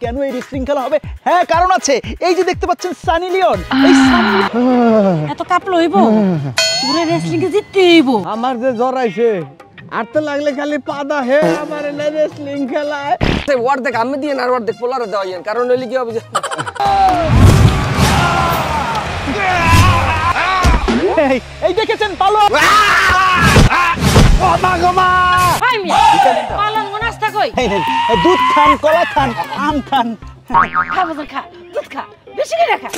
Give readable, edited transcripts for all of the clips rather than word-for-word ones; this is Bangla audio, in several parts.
কেন এই রেসলিং খেলা হবে। হ্যাঁ কারণ আছে, এই যে দেখতে পাচ্ছেন সানি লিওন, এই সানি এত কাপলো হইব পুরো রেসলিং এ জিততে হইব। আমার যে জ্বর আইছে আর তো লাগলে খালি পাদা হে আমার না রেসলিং খেলায় ওয়ার দেখ আমি দিয়ে না ওয়ার দেখ পোলারে দেওয়া যান কারণ হইলে কি হবে এই দেখেছেন পালোয়ান পালন নাস্তা কই দুধ খান, কলা খান, আম খান। খা বাজার খা, দুধ খা, বেশি করে খা।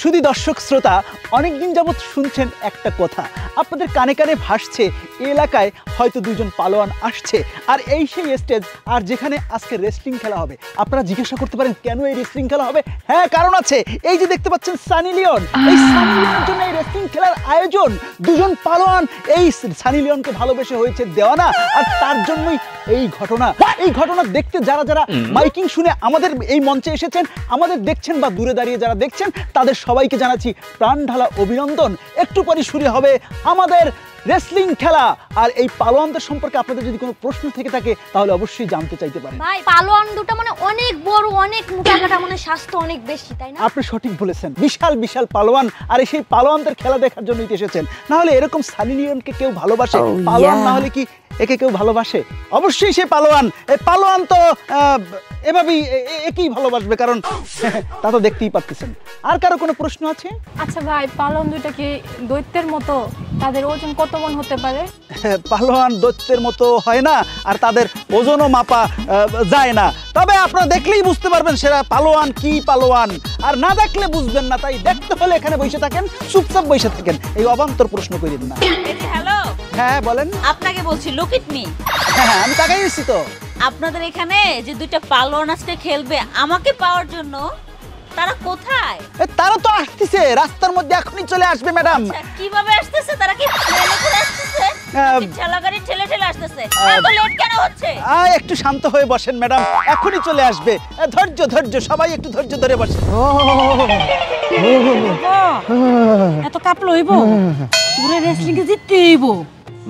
শুধু দর্শক শ্রোতা, অনেকদিন যাবৎ শুনছেন একটা কথা, আপনাদের কানে কানে ভাসছে এলাকায় হয়তো দুজন পালোয়ান আসছে আর এই সেই স্টেজ আর যেখানে আজকে রেসলিং খেলা হবে। আপনারা জিজ্ঞাসা করতে পারেন কেন এই রেসলিং খেলা হবে। হ্যাঁ কারণ আছে, এই যে দেখতে পাচ্ছেন সানি লিওন, এই সানি লিওনের জন্য এই রেসলিং খেলার আয়োজন। দুজন পালোয়ান এই সানি লিওনকে ভালোবেসে হয়েছে দেওয়ানা, আর তার জন্যই এই ঘটনা। এই ঘটনা দেখতে যারা যারা মাইকিং শুনে আমাদের এই মঞ্চে এসেছেন, আমাদের দেখছেন বা দূরে দাঁড়িয়ে যারা দেখছেন, তাদের সবাইকে জানাচ্ছি প্রাণ ঢালা অভিনন্দন। একটু পরে শুরু হবে আমাদের রেসলিং খেলা। আর এই পালোয়ানদের সম্পর্কে আপনাদের যদি কোনো প্রশ্ন থেকে থাকে তাহলে অবশ্যই জানতে চাইতে পারেন। ভাই পালোয়ান দুটো মানে অনেক বড়, অনেক মোটাকাটা, মানে স্বাস্থ্য অনেক বেশি, তাই না? আপনি সঠিক বলেছেন, বিশাল বিশাল পালোয়ান। আর সেই পালোয়ানদের খেলা দেখার জন্যই এসেছেন। না হলে এরকম সানি লিওনকে কেউ ভালোবাসে? পালোয়ান না হলে কি একে কেউ ভালোবাসে? অবশ্যই সে পালোয়ান। এই পালোয়ান তো এভাবেই একই ভালোবাসবে, কারণ তা তো দেখতেই পাচ্ছেন। আর কারো কোনো প্রশ্ন আছে? আচ্ছা ভাই, পালন দুইটা কি দৈত্যের মতো? তাদের ওজন কত মণ হতে পারে? পালোয়ান দৈত্যের মতো হয় না, আর তাদের ওজনও মাপা যায় না। তবে আপনারা দেখলেই বুঝতে পারবেন সেরা পালোয়ান কি পালোয়ান, আর না দেখলে বুঝবেন না। তাই দেখতে হলে এখানে বসে থাকেন, চুপচাপ বসে থাকেন, এই অবান্তর প্রশ্ন করেন না। হ্যালো, হ্যাঁ বলেন। আপনাকে বলছি, লুক ইট মি। হ্যাঁ আমি তাকাই এসেছি তো। আপনাদের এখানে যে দুইটা পালোয়ান আজকে খেলবে আমাকে পাওয়ার জন্য, তারা কোথায়? তারা তো আসতেছে রাস্তার মধ্যে, এখনই চলে আসবে ম্যাডাম। কিভাবে আসতেছে? তারা কি ট্রেনে করে আসতেছে? ঠেলা গাড়ি ঠেলে ঠেলে আসতেছে? এত লেট কেন হচ্ছে? একটু শান্ত হয়ে বসেন ম্যাডাম, এখনই চলে আসবে। ধৈর্য ধৈর্য, সবাই একটু ধৈর্য ধরে বসেন। এত কাপলো হইব পুরো রেসলিং এ জিততে হইব।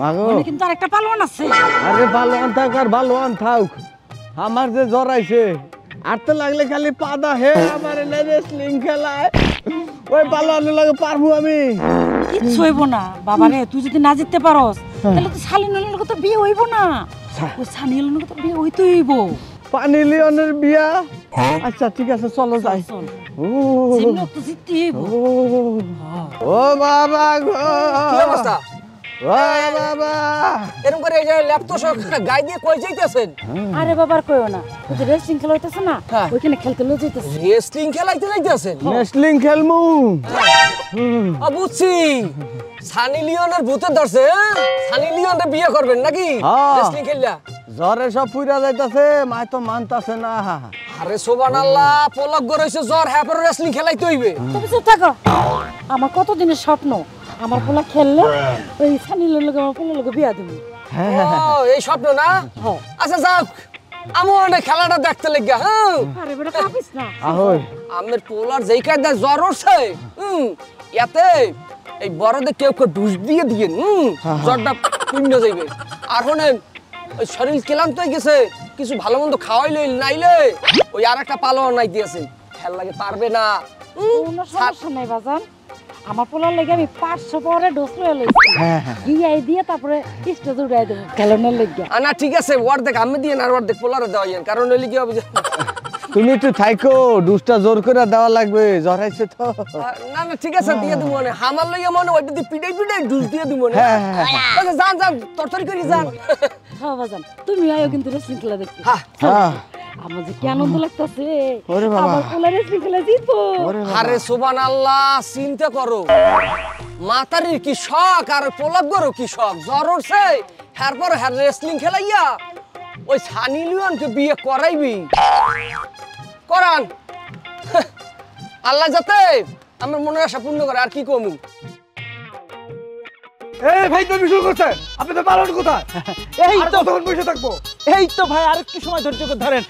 মাগো কিন্তু আরেকটা পালোয়ান আছে। আরে পালোয়ান থাক আর পালোয়ান থাক, আমার যে জ্বর আইছে আর তো লাগলে খালি পাদা হে আমার না রেসলিং খেলায় ওই পালোয়ানের লাগে পারবো আমি? কিচ্ছু হইব না বাবা রে, তুই যদি না জিততে পারস তাহলে তো সানি লিওনের তো বিয়ে হইব না। ওই সানি লিওনের তো বিয়ে হইতে হইব। পানি লিওনের বিয়া? আচ্ছা ঠিক আছে, চলো যাই। ও জিমলোক তো জিততে হইব। ও বাবা গো, কি অবস্থা? ও বাবা, এরকম করে এই যে ল্যাপটপ সব গাই দিয়ে কই যাইতেছেন? আরে বাবার কইও না, ওই যে রেসলিং খেলা হইতাছে না, ওইখানে খেলতে লয়ে যাইতাছে। রেসলিং খেলাইতে যাইতেছেন? রেসলিং খেলমু? বুঝছি, সানি লিওনের ভূতে ধরছে। সানি লিওনের বিয়ে করবেন নাকি রেসলিং খেললা? জ্বরে সব পুইরা যাইতাছে, মাই তো মানতাছে না। আরে সুবহানাল্লাহ, পলক গড়াইছে জ্বর, হ্যাঁ পরে রেসলিং খেলাইতে হইবে। তুমি চুপ থাকো। আমার কত দিনের স্বপ্ন, আমার পোলা খেললে ওই সানি লিওনের লগে আমার পোলার লগে বিয়া দিব। ও এই স্বপ্ন না? আচ্ছা যাও, আমি অনেক খেলাটা দেখতে লাগা। হ্যাঁ আরে বেটা কাঁপিস না। আহই আমের পোলার যেই কায়দা জ্বর উঠছে, ইয়াতে এই বড়দের কেউ কেউ ডুস দিয়ে দিয়ে জ্বরটা পুণ্য যাইবে। আর শোনেন, ওই শরীর ক্লান্ত হয়ে গেছে, কিছু ভালো মন্দ খাওয়াইলে নাইলে ওই আর একটা পালোয়ান নাই দিয়েছে, খেল লাগে পারবে না। কোনো সমস্যা নাই বাজান, আমার পোলার লেগে আমি 500 পরে ডোজ লয়ে লইছি। গিয়াই দিয়ে তারপরে স্টেজ উড়াই দেব খেলানোর লেগে। না ঠিক আছে, ওয়ার দেখ আমি দিয়ে না ওয়ার দেখ পোলারে দেওয়া যান, কারণ হইলে কি হবে? তুমি একটু থাইকো, ডুসটা জোর করে দেওয়া লাগবে, জ্বর আইছে তো। না না ঠিক আছে, দিয়ে দিব মনে হামার লইয়া মনে ওইটা দিয়ে পিটাই পিটাই ডুস দিয়ে দিব মনে। আচ্ছা যান যান, তরতরি করে যান। হ্যাঁ বাজান, তুমি আয়ো কিন্তু রেসলিং খেলা দেখতে। হ্যাঁ আমার যে কি আনন্দ লাগতাছে, ওরে বাবা, আমার পোলা রেসলিং খেলা জিতবো। আরে সুবহানাল্লাহ, চিন্তা করো, মাতারির কি শখ আর পোলাপ গরো কি শখ, জ্বর উঠছে এরপর রেসলিং খেলাইয়া ওই সানি লিওনকে বিয়ে করাইবি। করান, আল্লাহ যাতে আমার মনের আশা পূর্ণ করে। আর কি কমু? এই ভাই তো শুরু করছে, আপনি তো পালন কোথায়? এই তো তখন বসে থাকবো। এই তো ভাই, আরেকটু সময় ধৈর্য ধরেন।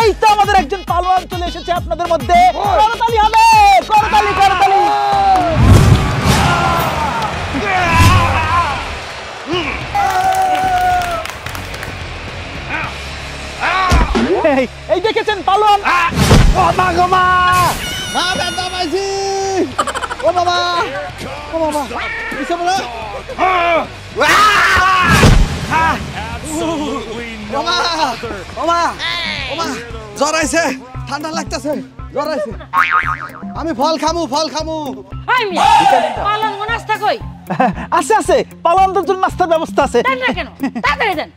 এই তো আমাদের একজন পালোয়ান চলে এসেছে আপনাদের মধ্যে। করতালি হবে, করতালি করতালি। বাবা ও বাবা কিসে বলে বাবা বাবা বাবা জ্বর আইছে ঠান্ডা লাগতেছে জ্বর আইছে আমি ফল খামু হাই মিয়া পালন নাস্তা কই আছে আছে পালোয়ানদের জন্য নাস্তার ব্যবস্থা আছে দেন না কেন তাড়াতাড়ি দেন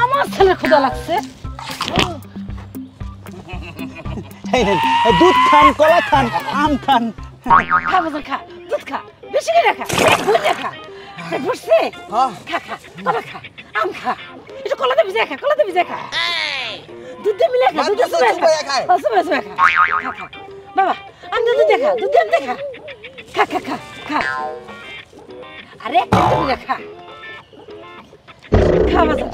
আমার ছেলে ক্ষুধা লাগছে এই নেন, দুধ খান কলা খান আম খান খা বাজান খা দুধ খা বেশি করে খা বুঝে খা বুঝছে খা খা কলা খা আম খা একটু কলাতে ভিজে খা দুধ দিয়ে মিলে খা দুধ দিয়ে খা খা বাবা আমি দুধ দেখা খা আরে একটু করে খা বাজান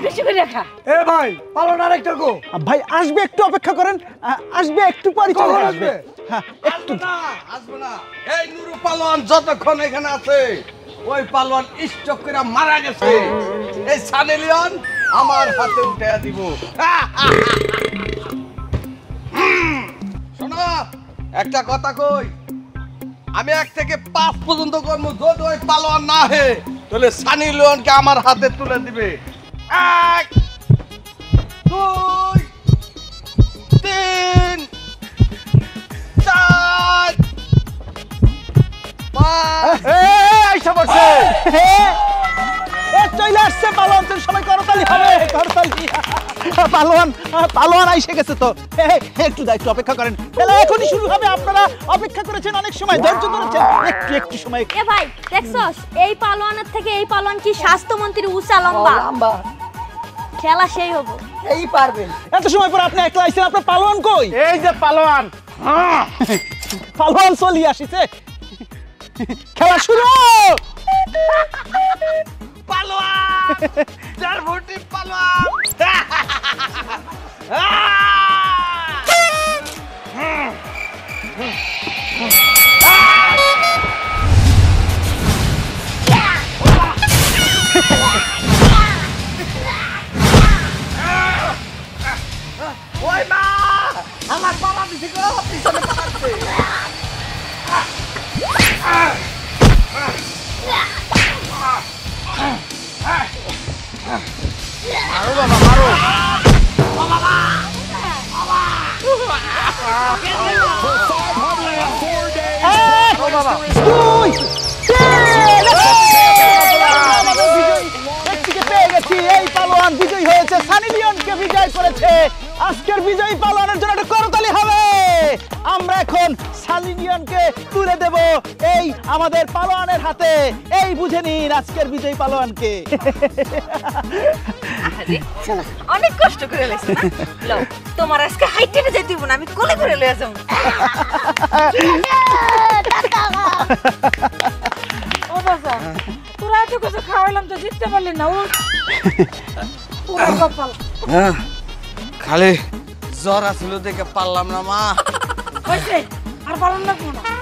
বেশি করে খা এ ভাই পালন আরেকটা গো ভাই আসবে একটু অপেক্ষা করেন আসবে একটু পরে চলে আসবে হ্যাঁ একটু আসবে না এই নুরু পালোয়ান যতক্ষণ এখানে আছে ওই পালোয়ান স্টক করে মারা গেছে এই সানি লিওন আমার হাতে উঠে দিব শোনো একটা কথা কই আমি 1 থেকে 5 পর্যন্ত করব যদি ওই পালোয়ান না হে তাহলে সানি লিওনকে আমার হাতে তুলে দিবে 1 2 3 4 5 চলে আসছে পালোয়ান সবাই করতালি হবে করতালি পালোয়ান আইসে গেছে তো একটু অপেক্ষা করেন তাহলে এখনই শুরু হবে আপনারা অপেক্ষা করেছেন অনেক সময় ধৈর্য ধরেছেন একটু সময় এ ভাই দেখছস এই পালোয়ানের থেকে এই পালোয়ান কি স্বাস্থ্যমন্ত্রী উষা লম্বা খেলা সেই হবো এই পারবেন এত সময় পর আপনি একলা আইছেন আপনার পালোয়ান কই এই যে পালোয়ান পালোয়ান চলি আসিছে খেলা শুরু পালোয়ান যার ভর্তি পালোয়ান ওই মা আমার বাবা দিছে গো পিছনে পালাচ্ছে মারো বাবা মারো এই পালোয়ান বিজয়ী হয়েছে সানি লিওনকে বিজয় করেছে আজকের বিজয়ী পালোয়ানের জন্য একটা করতালি হবে আমরা এখন সানি লিওনকে তুলে দেব এই আমাদের পালোয়ানের হাতে এই বুঝে নিন আজকের বিজয়ী পালোয়ানকে অনেক কষ্ট করে লেছ না লও তোমার আজকে হাইটে যেতে দিব না আমি কোলে করে লয়ে যাও ও বাবা তোরা এত কিছু খাওয়াইলাম তো জিততে পারলি না ও পুরো কপাল খালি জ্বর আসলো দেখে পারলাম না মা হইছে আর পালন লাগবো না